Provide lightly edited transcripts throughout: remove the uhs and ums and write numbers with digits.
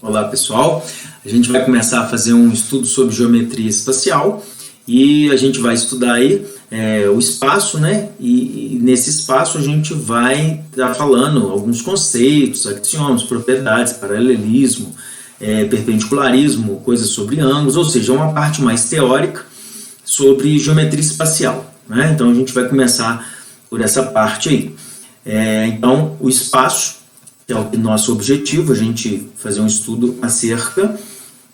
Olá pessoal, a gente vai começar a fazer um estudo sobre geometria espacial e a gente vai estudar aí o espaço, né? E nesse espaço a gente vai estar falando alguns conceitos, axiomas, propriedades, paralelismo, perpendicularismo, coisas sobre ângulos, ou seja, uma parte mais teórica sobre geometria espacial, né? Então a gente vai começar por essa parte aí. Então o espaço é o nosso objetivo, a gente fazer um estudo acerca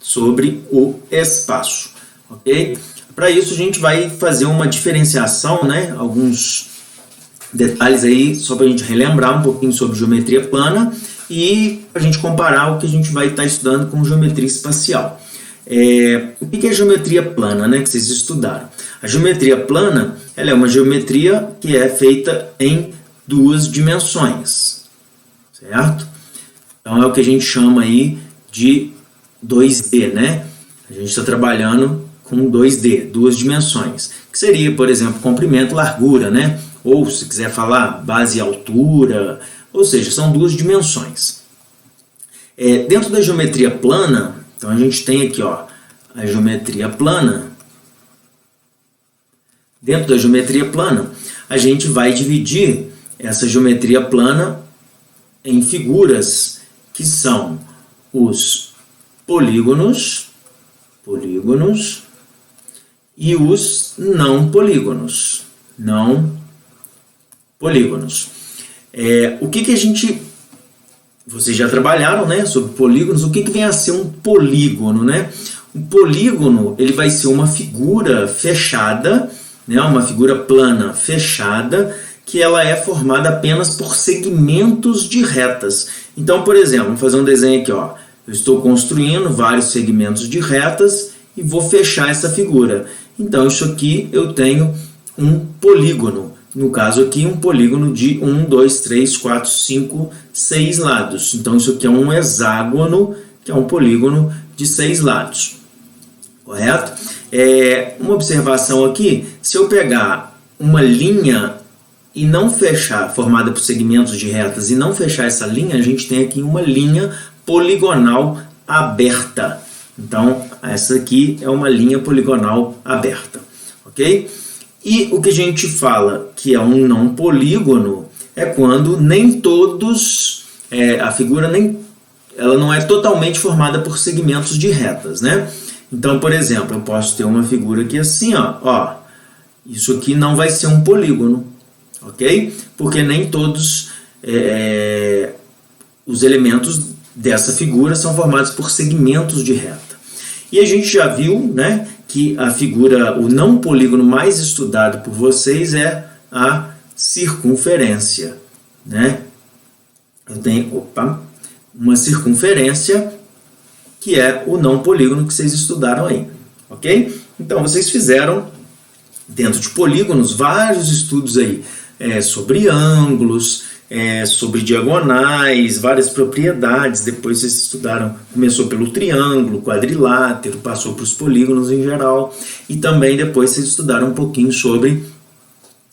sobre o espaço, ok? Para isso a gente vai fazer uma diferenciação, né? Alguns detalhes aí, só para a gente relembrar um pouquinho sobre geometria plana e para a gente comparar o que a gente vai estar estudando com geometria espacial. O que é geometria plana, né? Que vocês estudaram? A geometria plana, ela é uma geometria que é feita em duas dimensões. Certo? Então é o que a gente chama aí de 2D, né? A gente está trabalhando com 2D, duas dimensões, que seria, por exemplo, comprimento e largura, né? Ou se quiser falar base e altura, ou seja, são duas dimensões. Dentro da geometria plana, então a gente tem aqui, ó, a geometria plana. Dentro da geometria plana, a gente vai dividir essa geometria plana em figuras que são os polígonos e os não polígonos. O que a gente... Vocês já trabalharam, né, sobre polígonos. O que vem a ser um polígono, né? Um polígono, ele vai ser uma figura fechada, né, uma figura plana fechada, que ela é formada apenas por segmentos de retas. Então, por exemplo, vou fazer um desenho aqui, ó. Eu estou construindo vários segmentos de retas e vou fechar essa figura. Então, isso aqui eu tenho um polígono. No caso aqui, um polígono de 1, 2, 3, 4, 5, 6 lados. Então, isso aqui é um hexágono, que é um polígono de 6 lados. Correto? Uma observação aqui, se eu pegar uma linha e não fechar, formada por segmentos de retas, e não fechar essa linha, a gente tem aqui uma linha poligonal aberta. Então, essa aqui é uma linha poligonal aberta, ok? E o que a gente fala que é um não polígono é quando nem todos, a figura ela não é totalmente formada por segmentos de retas, né? Então, por exemplo, eu posso ter uma figura aqui assim, ó, isso aqui não vai ser um polígono, ok? Porque nem todos os elementos dessa figura são formados por segmentos de reta. E a gente já viu, né, que a figura, o não polígono mais estudado por vocês é a circunferência, né? Eu tenho, uma circunferência que é o não polígono que vocês estudaram aí, ok? Então vocês fizeram, dentro de polígonos, vários estudos aí, sobre ângulos, sobre diagonais, várias propriedades. Depois vocês estudaram, começou pelo triângulo, quadrilátero, passou para os polígonos em geral, e também depois vocês estudaram um pouquinho sobre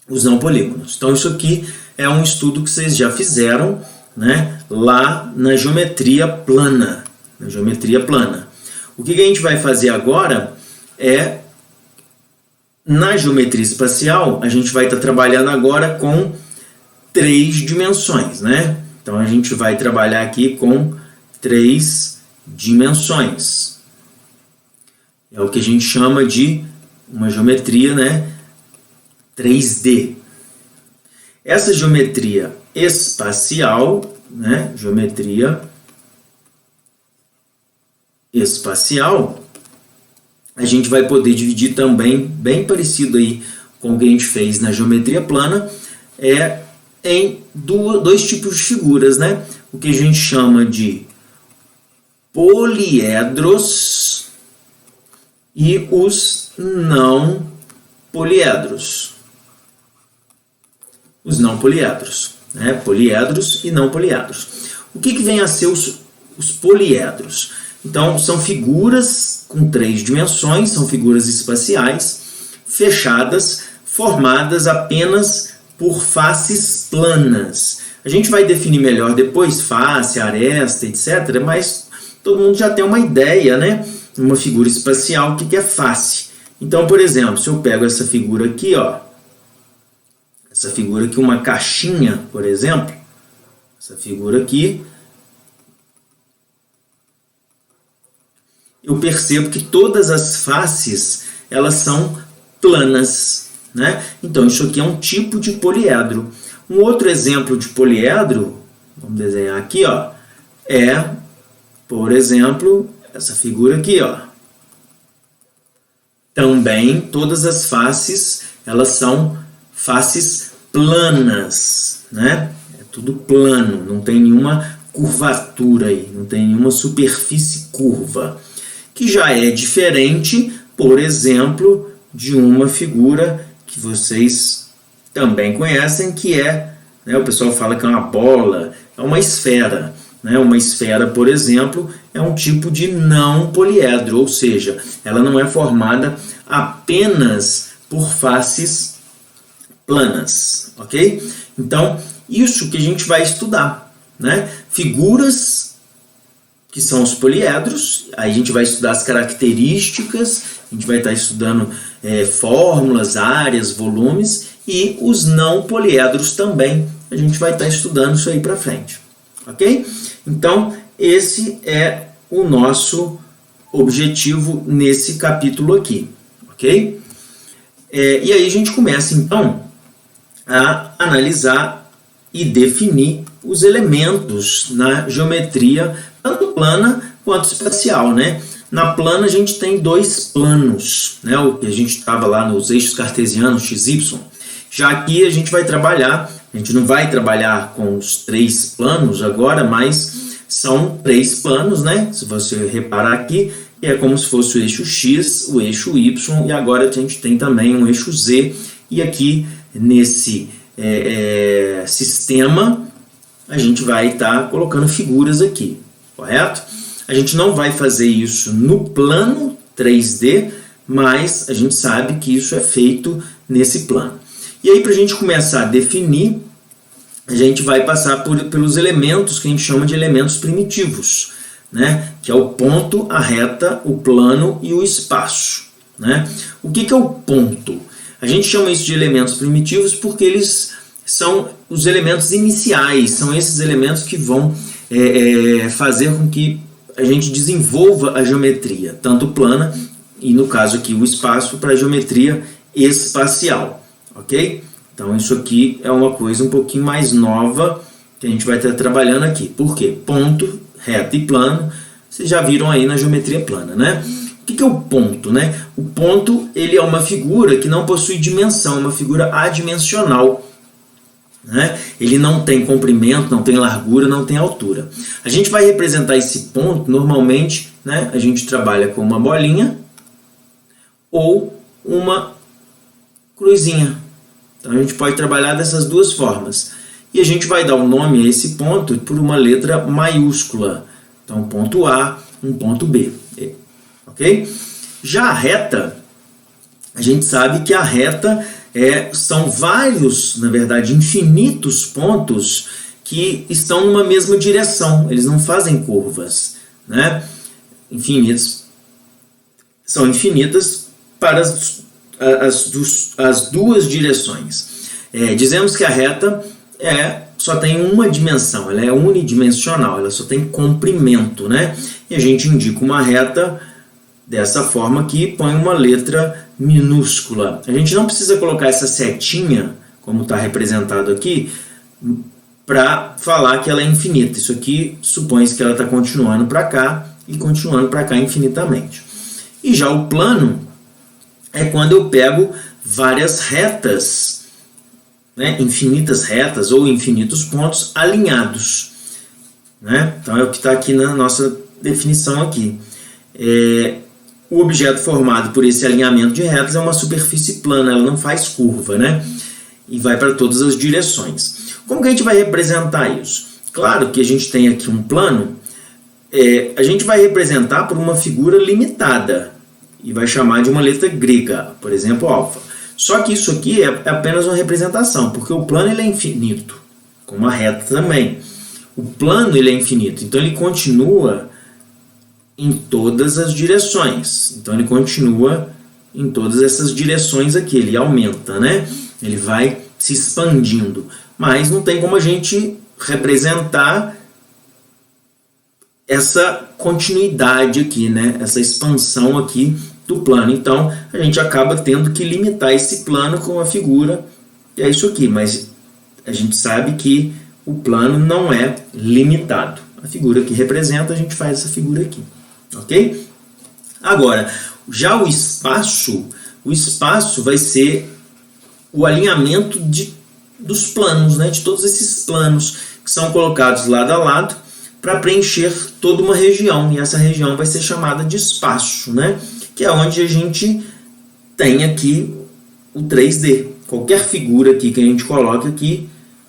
os não polígonos. Então isso aqui é um estudo que vocês já fizeram, né, lá na geometria plana. O que a gente vai fazer agora na geometria espacial, a gente vai estar trabalhando agora com 3 dimensões, né? Então a gente vai trabalhar aqui com 3 dimensões. É o que a gente chama de uma geometria, né, 3D. Essa geometria espacial, né, a gente vai poder dividir também, bem parecido aí com o que a gente fez na geometria plana, em dois tipos de figuras, né? O que a gente chama de poliedros e os não poliedros. Né? Poliedros e não poliedros. O que vem a ser os poliedros? Então, são figuras com 3 dimensões, são figuras espaciais, fechadas, formadas apenas por faces planas. A gente vai definir melhor depois face, aresta, etc., mas todo mundo já tem uma ideia, né? Uma figura espacial, o que é face. Então, por exemplo, se eu pego essa figura aqui, ó, essa figura aqui, uma caixinha, por exemplo, essa figura aqui, eu percebo que todas as faces, elas são planas, né? Então, isso aqui é um tipo de poliedro. Um outro exemplo de poliedro, vamos desenhar aqui, ó, é, por exemplo, essa figura aqui, ó. Também todas as faces, elas são faces planas, né? É tudo plano, não tem nenhuma curvatura aí, não tem nenhuma superfície curva, que já é diferente, por exemplo, de uma figura que vocês também conhecem, que é, né, o pessoal fala que é uma bola, é uma esfera. Né? Uma esfera, por exemplo, é um tipo de não poliedro, ou seja, ela não é formada apenas por faces planas, ok? Então, isso que a gente vai estudar, né? Figuras que são os poliedros, aí a gente vai estudar as características, a gente vai estar estudando fórmulas, áreas, volumes, e os não poliedros também, a gente vai estar estudando isso aí para frente, ok? Então, esse é o nosso objetivo nesse capítulo aqui, ok? E aí a gente começa, então, a analisar e definir os elementos na geometria, tanto plana quanto espacial, né? Na plana a gente tem dois planos, né? O que a gente estava lá nos eixos cartesianos, x, y. Já aqui a gente vai trabalhar, a gente não vai trabalhar com os três planos agora, mas são três planos, né? Se você reparar aqui, é como se fosse o eixo X, o eixo Y, e agora a gente tem também um eixo Z. E aqui, nesse sistema, a gente vai estar colocando figuras aqui, correto? A gente não vai fazer isso no plano 3D, mas a gente sabe que isso é feito nesse plano. E aí, para a gente começar a definir, a gente vai passar pelos elementos que a gente chama de elementos primitivos, né? Que é o ponto, a reta, o plano e o espaço, né? O que é o ponto? A gente chama isso de elementos primitivos porque eles são os elementos iniciais, são esses elementos que vão fazer com que a gente desenvolva a geometria, tanto plana e, no caso aqui, o espaço para a geometria espacial, ok? Então isso aqui é uma coisa um pouquinho mais nova que a gente vai estar trabalhando aqui. Por quê? Ponto, reta e plano, vocês já viram aí na geometria plana, né? O que é o ponto, né? O ponto, ele é uma figura que não possui dimensão, uma figura adimensional, né? Ele não tem comprimento, não tem largura, não tem altura. A gente vai representar esse ponto, normalmente, né? A gente trabalha com uma bolinha ou uma cruzinha. Então a gente pode trabalhar dessas duas formas. E a gente vai dar o nome a esse ponto por uma letra maiúscula. Então, um ponto A, um ponto B. Ok? Já a reta, a gente sabe que a reta são vários, na verdade, infinitos pontos que estão numa mesma direção. Eles não fazem curvas, né? Infinitos. São infinitas para as duas direções. Dizemos que a reta só tem uma dimensão, ela é unidimensional, ela só tem comprimento, né? E a gente indica uma reta dessa forma aqui, põe uma letra minúscula. A gente não precisa colocar essa setinha, como está representado aqui, para falar que ela é infinita. Isso aqui supõe-se que ela está continuando para cá e continuando para cá infinitamente. E já o plano é quando eu pego várias retas, né, infinitas retas ou infinitos pontos alinhados, né? Então é o que está aqui na nossa definição aqui. O objeto formado por esse alinhamento de retas é uma superfície plana, ela não faz curva, né? E vai para todas as direções. Como que a gente vai representar isso? Claro que a gente tem aqui um plano, a gente vai representar por uma figura limitada e vai chamar de uma letra grega, por exemplo, alfa. Só que isso aqui é apenas uma representação, porque o plano ele é infinito, como a reta também. O plano ele é infinito, então ele continua em todas as direções. Então ele continua em todas essas direções aqui, ele aumenta, né? Ele vai se expandindo. Mas não tem como a gente representar essa continuidade aqui, né? Essa expansão aqui do plano. Então a gente acaba tendo que limitar esse plano com a figura, e é isso aqui. Mas a gente sabe que o plano não é limitado. A figura que representa, a gente faz essa figura aqui, ok? Agora, já o espaço vai ser o alinhamento dos planos, né? De todos esses planos que são colocados lado a lado para preencher toda uma região, e essa região vai ser chamada de espaço, né? Que é onde a gente tem aqui o 3D. Qualquer figura aqui que a gente coloca aqui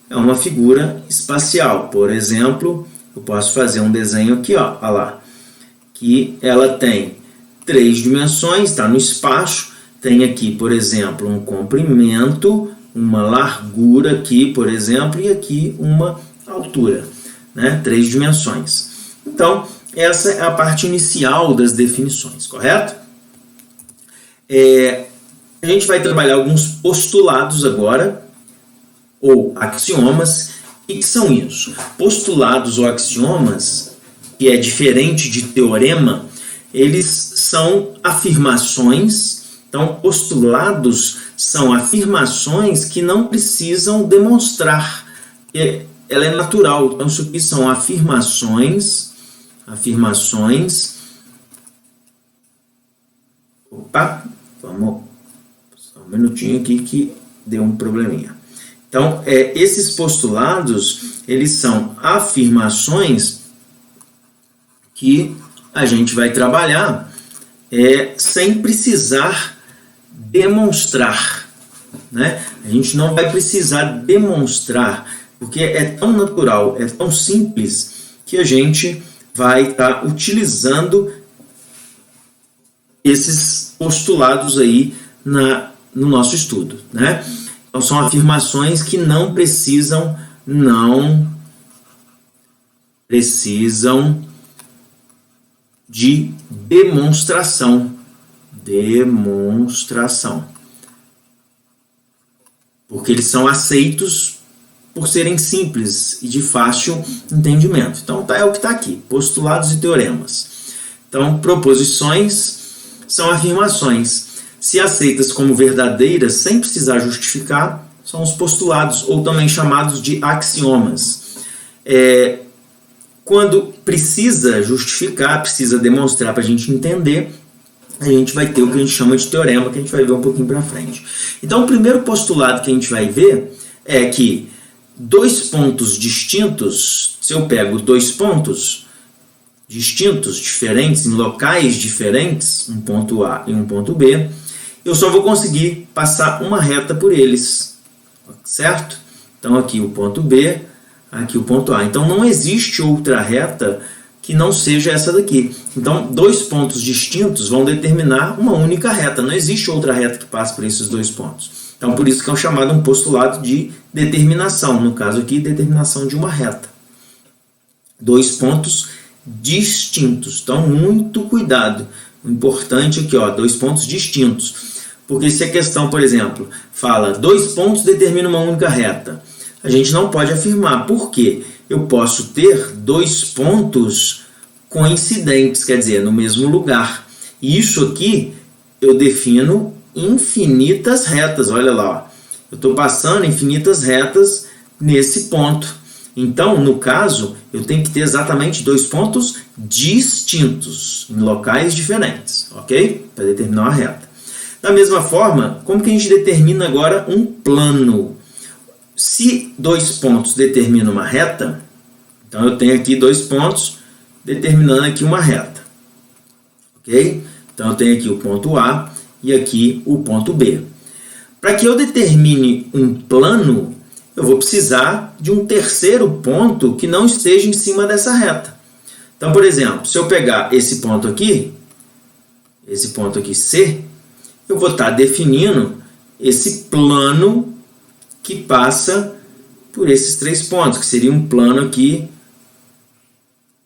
é uma figura espacial. Por exemplo, eu posso fazer um desenho aqui, ó, olha lá, que ela tem 3 dimensões, está no espaço, tem aqui, por exemplo, um comprimento, uma largura aqui, por exemplo, e aqui uma altura, né? 3 dimensões. Então, essa é a parte inicial das definições, correto? A gente vai trabalhar alguns postulados agora, ou axiomas. O que são isso? Postulados ou axiomas, que é diferente de teorema, eles são afirmações. Então, postulados são afirmações que não precisam demonstrar. Ela é natural. Então, isso aqui são afirmações. Opa, vamos só um minutinho aqui que deu um probleminha. Então, esses postulados, eles são afirmações que a gente vai trabalhar sem precisar demonstrar, né? A gente não vai precisar demonstrar, porque é tão natural, é tão simples, que a gente vai estar utilizando esses postulados aí no nosso estudo, né? Então, são afirmações que não precisam de demonstração. Porque eles são aceitos por serem simples e de fácil entendimento. Então, é o que está aqui, postulados e teoremas. Então, proposições são afirmações. Se aceitas como verdadeiras, sem precisar justificar, são os postulados, ou também chamados de axiomas. Quando precisa justificar, precisa demonstrar para a gente entender, a gente vai ter o que a gente chama de teorema, que a gente vai ver um pouquinho para frente. Então, o primeiro postulado que a gente vai ver é que 2 pontos distintos, se eu pego 2 pontos distintos, diferentes, em locais diferentes, um ponto A e um ponto B, eu só vou conseguir passar uma reta por eles, certo? Então aqui o ponto B, aqui o ponto A. Então não existe outra reta que não seja essa daqui. Então 2 pontos distintos vão determinar uma única reta. Não existe outra reta que passe por esses 2 pontos. Então por isso que é chamado um postulado de determinação. No caso aqui, determinação de uma reta. 2 pontos distintos. Então muito cuidado. O importante aqui, ó, 2 pontos distintos. Porque se a questão, por exemplo, fala 2 pontos determinam uma única reta, a gente não pode afirmar. Por quê? Eu posso ter 2 pontos coincidentes, quer dizer, no mesmo lugar. E isso aqui eu defino infinitas retas. Olha lá, ó. Eu estou passando infinitas retas nesse ponto. Então, no caso, eu tenho que ter exatamente 2 pontos distintos, em locais diferentes, ok? Para determinar uma reta. Da mesma forma, como que a gente determina agora um plano? Se 2 pontos determinam uma reta, então eu tenho aqui 2 pontos determinando aqui uma reta, ok? Então eu tenho aqui o ponto A e aqui o ponto B. Para que eu determine um plano, eu vou precisar de um terceiro ponto que não esteja em cima dessa reta. Então, por exemplo, se eu pegar esse ponto aqui C, eu vou estar definindo esse plano que passa por esses 3 pontos, que seria um plano aqui,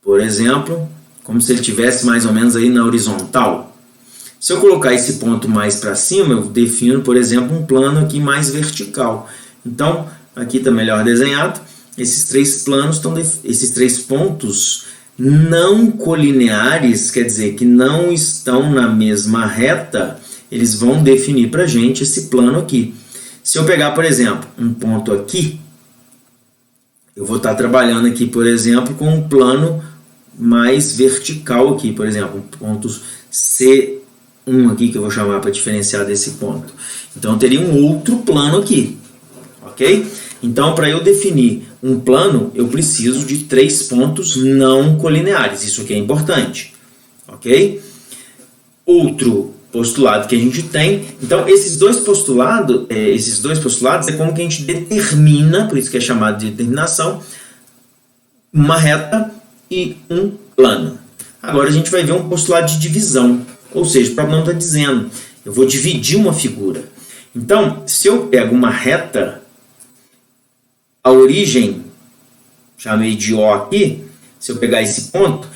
por exemplo, como se ele tivesse mais ou menos aí na horizontal. Se eu colocar esse ponto mais para cima, eu defino, por exemplo, um plano aqui mais vertical. Então, aqui está melhor desenhado. Esses três planos esses três pontos não colineares, quer dizer, que não estão na mesma reta, eles vão definir para a gente esse plano aqui. Se eu pegar, por exemplo, um ponto aqui, eu vou estar trabalhando aqui, por exemplo, com um plano mais vertical aqui, por exemplo, um ponto C1 aqui, que eu vou chamar para diferenciar desse ponto. Então, eu teria um outro plano aqui, ok? Então, para eu definir um plano, eu preciso de três pontos não colineares. Isso aqui é importante, ok? Outro postulado que a gente tem. Então, esses dois postulados é como que a gente determina, por isso que é chamado de determinação, uma reta e um plano. Agora, a gente vai ver um postulado de divisão. Ou seja, o problema está dizendo, eu vou dividir uma figura. Então, se eu pego uma reta, a origem, chamei de O aqui, se eu pegar esse ponto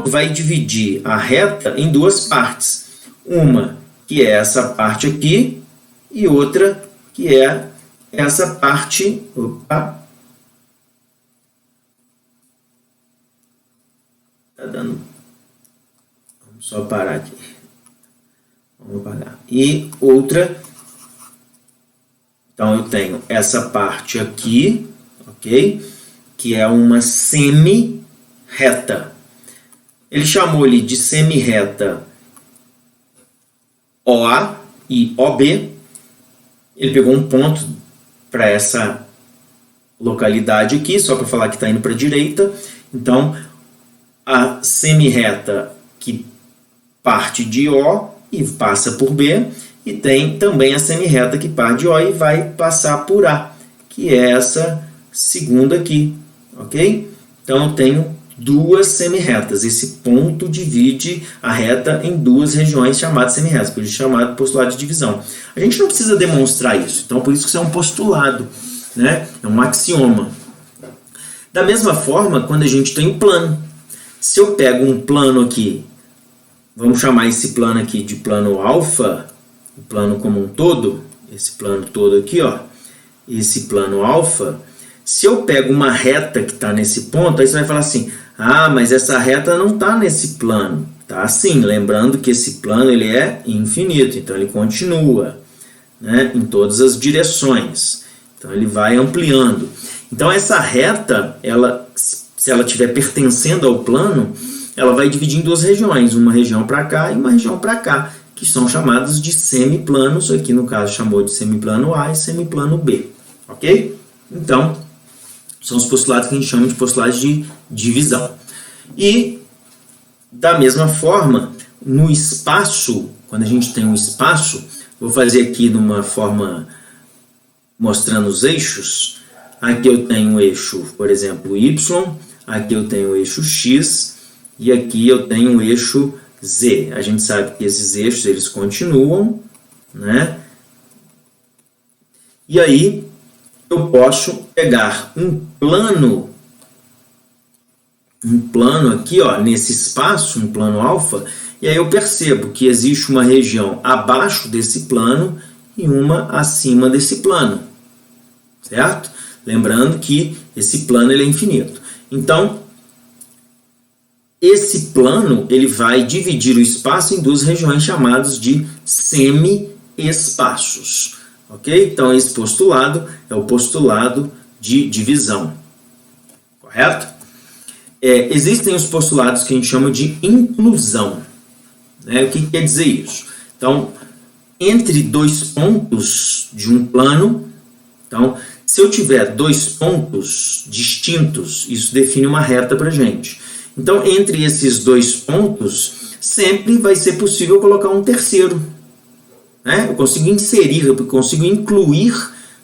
vai dividir a reta em duas partes. Uma que é essa parte aqui e outra que é essa parte... Opa! Tá dando... Vamos só parar aqui. Vamos apagar. E outra... Então, eu tenho essa parte aqui, ok? Que é uma semi-reta. Ele chamou ali de semi-reta OA e OB. Ele pegou um ponto para essa localidade aqui, só para falar que está indo para a direita. Então, a semi-reta que parte de O e passa por B, e tem também a semi-reta que parte de O e vai passar por A, que é essa segunda aqui, ok? Então, eu tenho duas semi-retas. Esse ponto divide a reta em duas regiões chamadas semi-retas, por isso chamado postulado de divisão. A gente não precisa demonstrar isso, então por isso que isso é um postulado, né? É um axioma. Da mesma forma, quando a gente tem um plano, se eu pego um plano aqui, vamos chamar esse plano aqui de plano alfa, o plano como um todo, esse plano todo aqui, ó, esse plano alfa, se eu pego uma reta que está nesse ponto, aí você vai falar assim, ah, mas essa reta não está nesse plano. Tá sim, lembrando que esse plano ele é infinito, então ele continua, né, em todas as direções. Então ele vai ampliando. Então essa reta, se ela estiver pertencendo ao plano, ela vai dividir em duas regiões, uma região para cá e uma região para cá, que são chamados de semiplanos, aqui no caso chamou de semiplano A e semiplano B, ok? Então, são os postulados que a gente chama de postulados de divisão. E, da mesma forma, no espaço, quando a gente tem um espaço, vou fazer aqui numa forma mostrando os eixos. Aqui eu tenho o eixo, por exemplo, Y, aqui eu tenho o eixo X, e aqui eu tenho o eixo Z. A gente sabe que esses eixos eles continuam, né? E aí eu posso pegar um plano aqui, ó, nesse espaço, um plano alfa, e aí eu percebo que existe uma região abaixo desse plano e uma acima desse plano, certo? Lembrando que esse plano ele é infinito. Então, esse plano ele vai dividir o espaço em duas regiões chamadas de semi-espaços. Ok? Então, esse postulado é o postulado de divisão. Correto? Existem os postulados que a gente chama de inclusão. Né? O que quer dizer isso? Então, entre dois pontos de um plano, então, se eu tiver dois pontos distintos, isso define uma reta para a gente. Então, entre esses dois pontos, sempre vai ser possível colocar um terceiro. Né? Eu consigo inserir, eu consigo incluir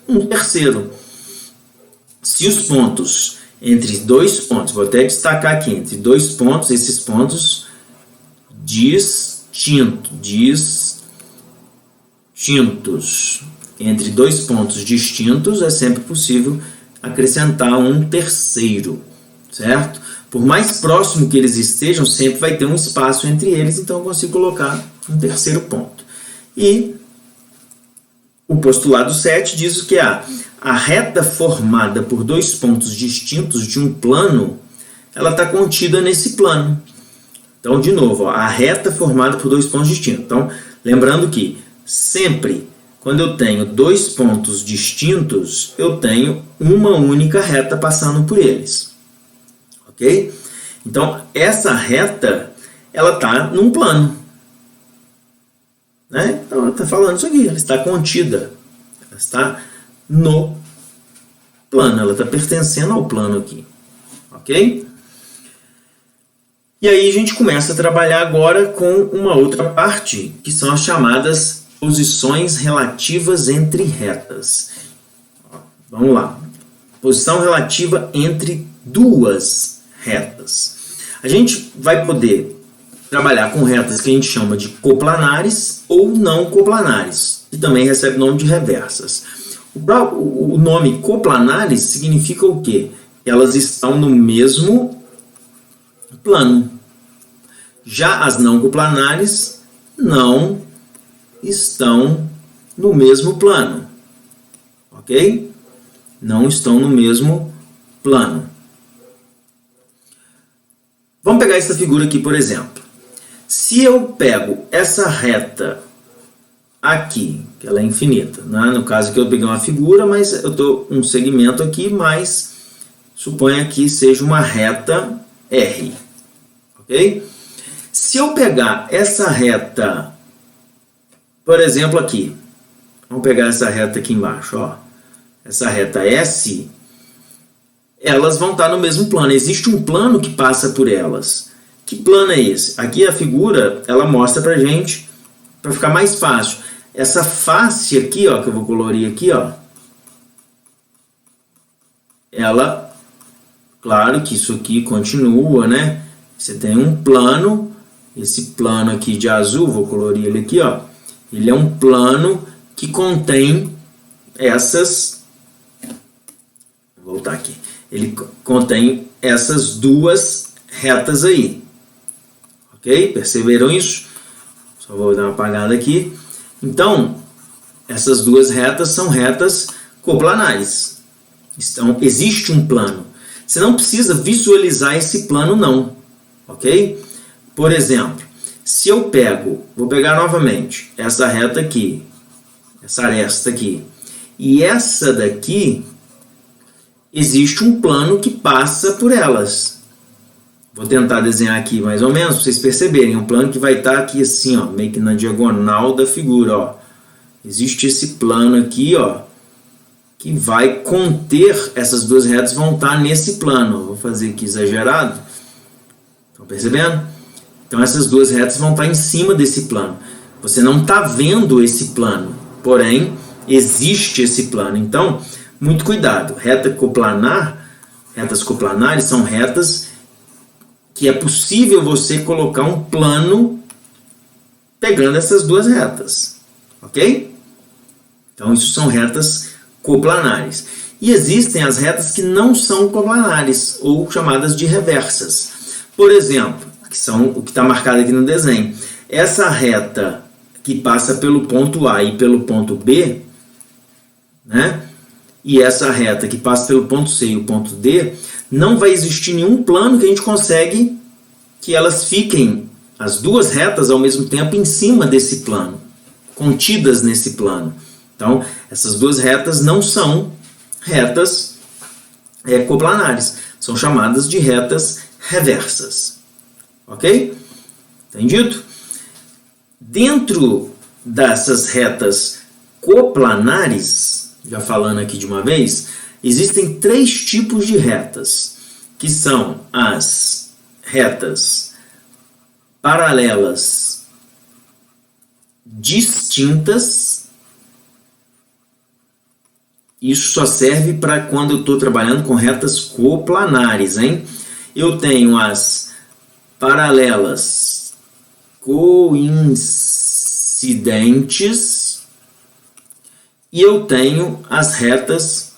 um terceiro. Se os pontos, entre dois pontos, vou até destacar aqui, entre dois pontos, esses pontos distintos. Entre dois pontos distintos, é sempre possível acrescentar um terceiro. certo? Por mais próximo que eles estejam, sempre vai ter um espaço entre eles, então eu consigo colocar um terceiro ponto. E o postulado 7 diz o que é a reta formada por dois pontos distintos de um plano, ela está contida nesse plano. Então, de novo, a reta formada por dois pontos distintos. Então, lembrando que sempre, quando eu tenho dois pontos distintos, eu tenho uma única reta passando por eles. Ok? Então, essa reta, ela está num plano. Né? Então, ela está falando isso aqui, ela está contida. Ela está no plano, ela está pertencendo ao plano aqui. Ok? E aí a gente começa a trabalhar agora com uma outra parte, que são as chamadas posições relativas entre retas. Vamos lá. Posição relativa entre duas retas. A gente vai poder trabalhar com retas que a gente chama de coplanares ou não coplanares, que também recebe o nome de reversas. O nome coplanares significa o quê? Elas estão no mesmo plano. Já as não coplanares não estão no mesmo plano. Ok? Não estão no mesmo plano. Vamos pegar essa figura aqui, por exemplo. Se eu pego essa reta aqui, que ela é infinita, né? No caso aqui eu peguei uma figura, mas eu estou um segmento aqui, mas suponha que seja uma reta R. Ok? Se eu pegar essa reta, por exemplo aqui, vamos pegar essa reta aqui embaixo, ó, essa reta S, elas vão estar no mesmo plano. Existe um plano que passa por elas. Que plano é esse? Aqui a figura, ela mostra pra gente, para ficar mais fácil. Essa face aqui, ó, que eu vou colorir aqui, ó, ela, claro que isso aqui continua, né? Você tem um plano, esse plano aqui de azul, vou colorir ele aqui, ó. Ele é um plano que contém essas, vou voltar aqui. Ele contém essas duas retas aí. Ok? Perceberam isso? Só vou dar uma apagada aqui. Então, essas duas retas são retas coplanares. Então, existe um plano. Você não precisa visualizar esse plano, não. Ok? Por exemplo, se eu pego, vou pegar novamente, essa reta aqui, essa aresta aqui, e essa daqui, existe um plano que passa por elas. Vou tentar desenhar aqui mais ou menos, para vocês perceberem. Um plano que vai estar aqui assim, ó, meio que na diagonal da figura. Ó. Existe esse plano aqui, ó, que vai conter, essas duas retas vão estar nesse plano. Vou fazer aqui exagerado. Estão percebendo? Então essas duas retas vão estar em cima desse plano. Você não está vendo esse plano, porém existe esse plano. Então, muito cuidado. Reta coplanar, retas coplanares são retas que é possível você colocar um plano pegando essas duas retas. Ok? Então, isso são retas coplanares. E existem as retas que não são coplanares, ou chamadas de reversas. Por exemplo, que são o que está marcado aqui no desenho. Essa reta que passa pelo ponto A e pelo ponto B, né? E essa reta que passa pelo ponto C e o ponto D, não vai existir nenhum plano que a gente consegue que elas fiquem, as duas retas, ao mesmo tempo, em cima desse plano, contidas nesse plano. Então, essas duas retas não são retas coplanares, são chamadas de retas reversas. Ok? Entendido? Dentro dessas retas coplanares, já falando aqui de uma vez, existem três tipos de retas, que são as retas paralelas distintas. Isso só serve para quando eu estou trabalhando com retas coplanares, hein? Eu tenho as paralelas coincidentes e eu tenho as retas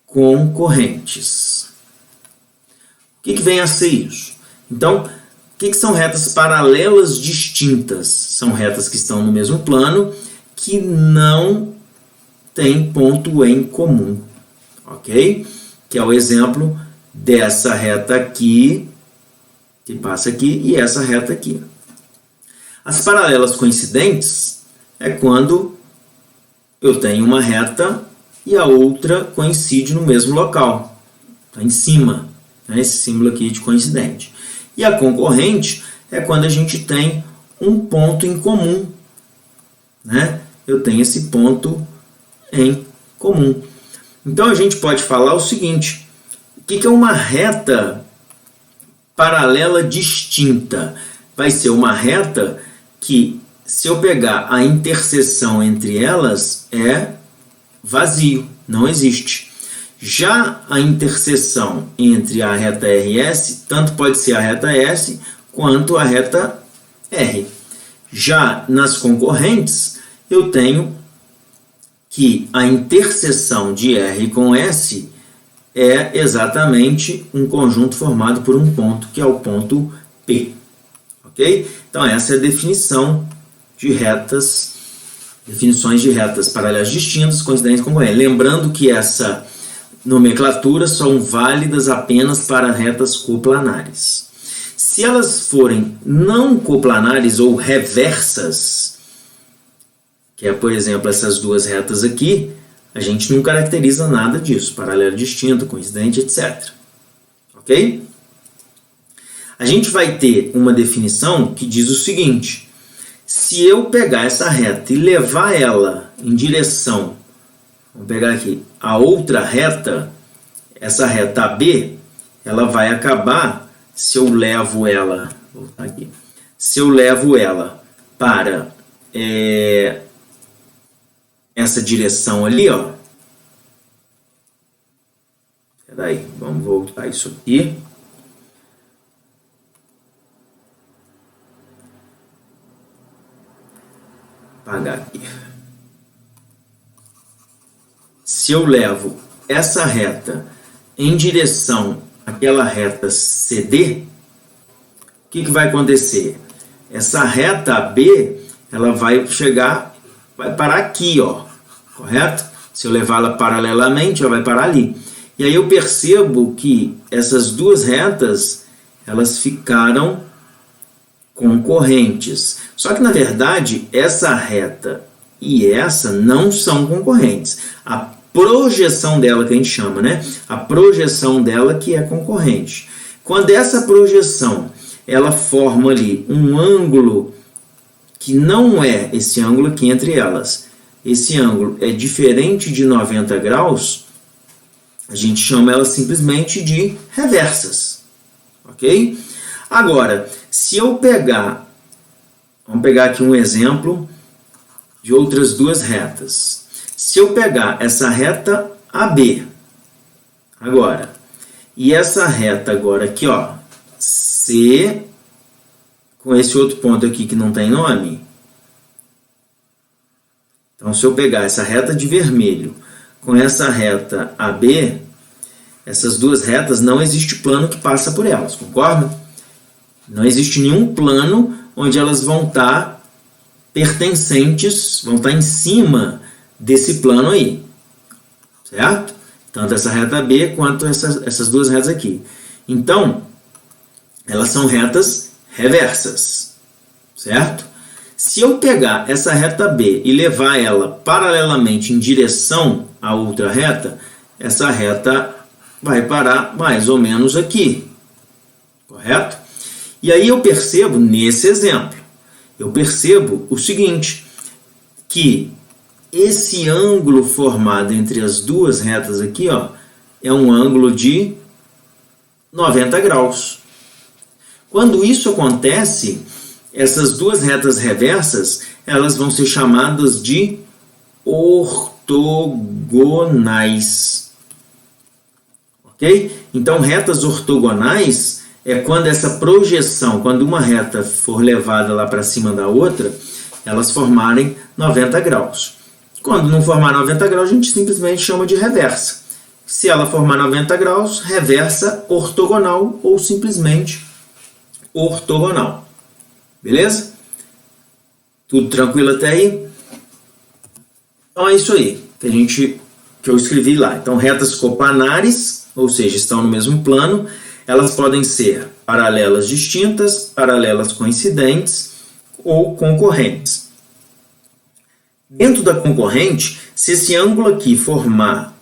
concorrentes. que vem a ser isso? Então, o que são retas paralelas distintas? São retas que estão no mesmo plano, que não têm ponto em comum, ok? Que é o exemplo dessa reta aqui, que passa aqui, e essa reta aqui. As paralelas coincidentes é quando eu tenho uma reta e a outra coincide no mesmo local, está em cima, né? Esse símbolo aqui de coincidente. E a concorrente é quando a gente tem um ponto em comum, né? Eu tenho esse ponto em comum. Então a gente pode falar o seguinte: o que é uma reta paralela distinta? Vai ser uma reta que, se eu pegar a interseção entre elas, é vazio, não existe. Já a interseção entre a reta RS, tanto pode ser a reta S quanto a reta R. Já nas concorrentes, eu tenho que a interseção de R com S é exatamente um conjunto formado por um ponto, que é o ponto P. Ok? Então essa é a definição de retas, definições de retas paralelas distintas, coincidentes e concorrentes. Lembrando que essa nomenclatura são válidas apenas para retas coplanares. Se elas forem não coplanares ou reversas, que é, por exemplo, essas duas retas aqui, a gente não caracteriza nada disso, paralelo distinto, coincidente, etc. Ok? A gente vai ter uma definição que diz o seguinte: se eu pegar essa reta e levar ela em direção, vamos pegar aqui, a outra reta, essa reta AB, ela vai acabar, se eu levo ela, vou voltar aqui, se eu levo ela para essa direção ali, ó. Peraí, vamos voltar isso aqui. Apagar aqui. Se eu levo essa reta em direção àquela reta CD, o que vai acontecer? Essa reta AB, ela vai chegar, vai parar aqui, ó, correto? Se eu levá-la paralelamente, ela vai parar ali. E aí eu percebo que essas duas retas, elas ficaram concorrentes. Só que, na verdade, essa reta e essa não são concorrentes. A projeção dela, que a gente chama, né? A projeção dela que é concorrente. Quando essa projeção, ela forma ali um ângulo que não é esse ângulo aqui entre elas. Esse ângulo é diferente de 90 graus, a gente chama ela simplesmente de reversas. Ok? Agora, se eu pegar, vamos pegar aqui um exemplo de outras duas retas. Se eu pegar essa reta AB, agora, e essa reta agora aqui, ó, C, com esse outro ponto aqui que não tem nome. Então, se eu pegar essa reta de vermelho com essa reta AB, essas duas retas, não existe plano que passa por elas, concorda? Não existe nenhum plano onde elas vão estar pertencentes, vão estar em cima desse plano aí, certo? Tanto essa reta B quanto essas duas retas aqui. Então, elas são retas reversas, certo? Se eu pegar essa reta B e levar ela paralelamente em direção à outra reta, essa reta vai parar mais ou menos aqui, correto? E aí eu percebo, nesse exemplo, eu percebo o seguinte, que esse ângulo formado entre as duas retas aqui, ó, é um ângulo de 90 graus. Quando isso acontece, essas duas retas reversas, elas vão ser chamadas de ortogonais. Ok? Então, retas ortogonais é quando essa projeção, quando uma reta for levada lá para cima da outra, elas formarem 90 graus. Quando não formar 90 graus, a gente simplesmente chama de reversa. Se ela formar 90 graus, reversa ortogonal ou simplesmente ortogonal. Beleza? Tudo tranquilo até aí? Então é isso aí que eu escrevi lá. Então, retas coplanares, ou seja, estão no mesmo plano, elas podem ser paralelas distintas, paralelas coincidentes ou concorrentes. Dentro da concorrente, se esse ângulo aqui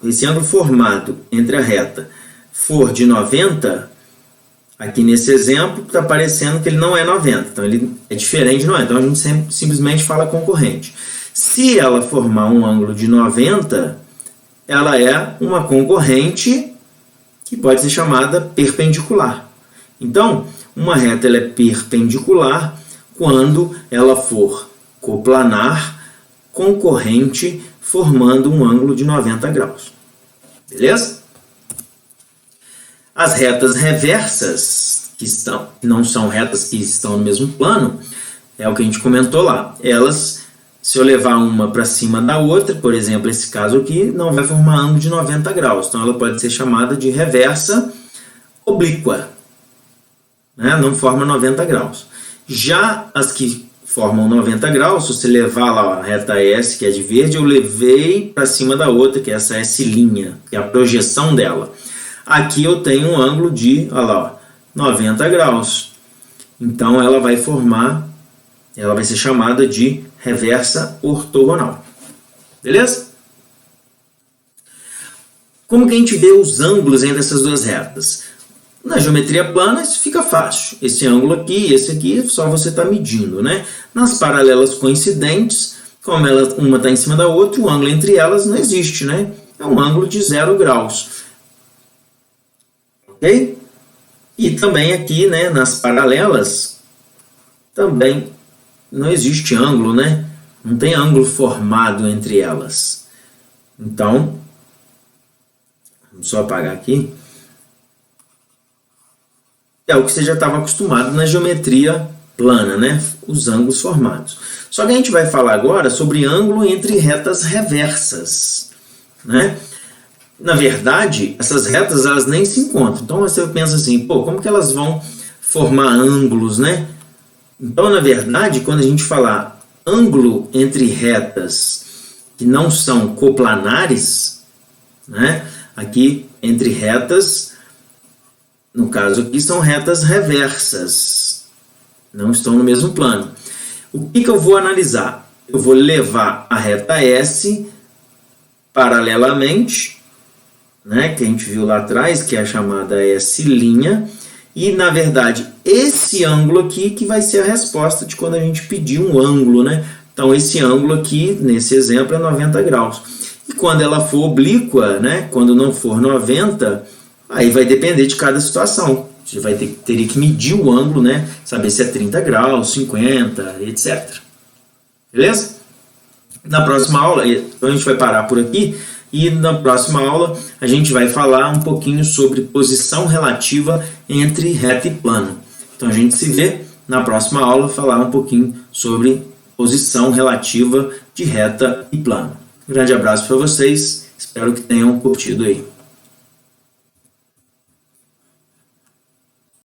esse ângulo formado entre a reta for de 90, aqui nesse exemplo está parecendo que ele não é 90, então ele é diferente de 90, então a gente simplesmente fala concorrente. Se ela formar um ângulo de 90, ela é uma concorrente que pode ser chamada perpendicular. Então, uma reta ela é perpendicular quando ela for coplanar, concorrente, formando um ângulo de 90 graus. Beleza? As retas reversas, que não são retas que estão no mesmo plano, é o que a gente comentou lá. Elas, se eu levar uma para cima da outra, por exemplo, esse caso aqui, não vai formar ângulo de 90 graus. Então, ela pode ser chamada de reversa oblíqua. Né? Não forma 90 graus. Já as que formam 90 graus, se você levar lá a reta S, que é de verde, eu levei para cima da outra, que é essa S', que é a projeção dela. Aqui eu tenho um ângulo de, olha lá, 90 graus. Então ela vai ser chamada de reversa ortogonal. Beleza? Como que a gente vê os ângulos entre essas duas retas? Na geometria plana isso fica fácil. Esse ângulo aqui e esse aqui, só você está medindo, né? Nas paralelas coincidentes, como uma está em cima da outra, o ângulo entre elas não existe, né? É um ângulo de 0 graus. Ok? E também aqui, né, nas paralelas, também não existe ângulo, né? Não tem ângulo formado entre elas. Então, vamos só apagar aqui. É o que você já estava acostumado na geometria plana, né? Os ângulos formados. Só que a gente vai falar agora sobre ângulo entre retas reversas, né? Na verdade, essas retas elas nem se encontram. Então você pensa assim, pô, como que elas vão formar ângulos, né? Então, na verdade, quando a gente falar ângulo entre retas que não são coplanares, né? Aqui entre retas, no caso aqui, são retas reversas. Não estão no mesmo plano. O que eu vou analisar? Eu vou levar a reta S paralelamente, né, que a gente viu lá atrás, que é a chamada S', e, na verdade, esse ângulo aqui que vai ser a resposta de quando a gente pedir um ângulo, né? Então, esse ângulo aqui, nesse exemplo, é 90 graus. E quando ela for oblíqua, né, quando não for 90, aí vai depender de cada situação. Você vai teria que medir o ângulo, né? Saber se é 30 graus, 50, etc. Beleza? Na próxima aula, então a gente vai parar por aqui, e na próxima aula a gente vai falar um pouquinho sobre posição relativa entre reta e plano. Então a gente se vê na próxima aula falar um pouquinho sobre posição relativa de reta e plano. Um grande abraço para vocês, espero que tenham curtido aí.